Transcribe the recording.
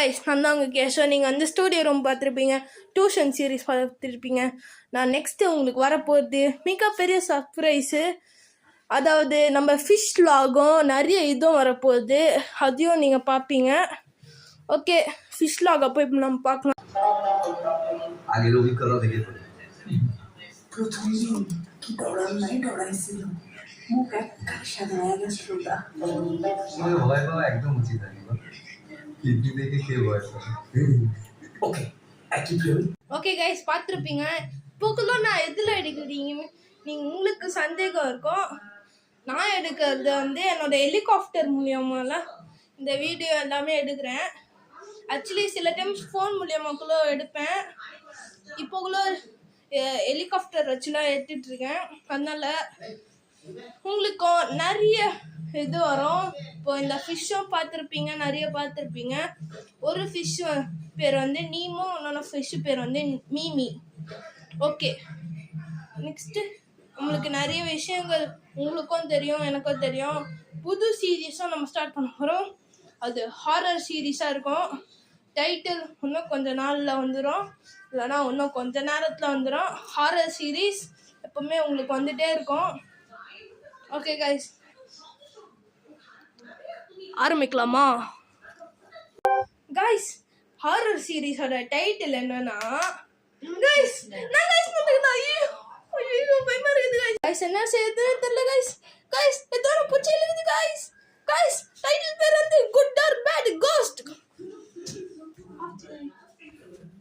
Guys, நான் தான் உங்கள் கேஷோ. நீங்கள் வந்து ஸ்டூடியோ ரூம் பார்த்துருப்பீங்க, டியூஷன் சீரீஸ் பார்த்துருப்பீங்க. நான் நெக்ஸ்ட்டு உங்களுக்கு வரப்போகுது மிகப்பெரிய சர்ப்ரைஸு. அதாவது நம்ம ஃபிஷ் லாகும் நிறைய இதுவும் வரப்போகுது, அதையும் நீங்கள் பார்ப்பீங்க. ஓகே, ஃபிஷ் லாகை போய் நம்ம பார்க்கலாம். আগের অভিজ্ঞতা থেকে প্রথম দিন কি ডরাই ডরাইছিল, মুখ একটা সাদা হয়ে গেছিল। ভয় পাওয়া একদম উচিত কিডনি দেখে কে ভয় পায়? ওকে ஓகே கைஸ், பார்த்துருப்பீங்க. இப்போக்குள்ள நான் எதில் எடுக்கிறீங்க நீங்கள் உங்களுக்கு சந்தேகம் இருக்கும். நான் எடுக்கிறது வந்து என்னோடய ஹெலிகாப்டர் மூலியமால இந்த வீடியோ எல்லாமே எடுக்கிறேன். ஆக்சுவலி சில டைம்ஸ் ஃபோன் மூலியமாக்குள்ளே எடுப்பேன். இப்போக்குள்ள ஹெலிகாப்டர் வச்சுலாம் எடுத்துட்ருக்கேன். அதனால் உங்களுக்கும் நிறைய இது வரும். இப்போ இந்த ஃபிஷ்ஷும் பார்த்துருப்பீங்க, நிறைய பார்த்துருப்பீங்க. ஒரு ஃபிஷ் பேர் வந்து நீமோ, இன்னொன்று ஃபிஷ்ஷு பேர் வந்து மீமி. ஓகே, நெக்ஸ்ட்டு உங்களுக்கு நிறைய விஷயங்கள் உங்களுக்கும் தெரியும், எனக்கும் தெரியும். புது சீரீஸும் நம்ம ஸ்டார்ட் பண்ண போகிறோம். அது ஹாரர் சீரீஸாக இருக்கும். டைட்டில் இன்னும் கொஞ்சம் நாளில் வந்துடும், இல்லைனா இன்னும் கொஞ்சம் நேரத்தில் வந்துடும். ஹாரர் சீரீஸ் எப்போவுமே உங்களுக்கு வந்துகிட்டே இருக்கும். ஓகே கைஸ், ஆரம்பிக்கலாமா? கைஸ், ஹாரர் சீரீஸோட டைட்டில் என்னன்னா, கைஸ் நான் கைஸ் பண்ணுறேன். ஐயோ பயமா இருக்குது கைஸ். என்ன செய்யுது தெரியல கைஸ். கைஸ்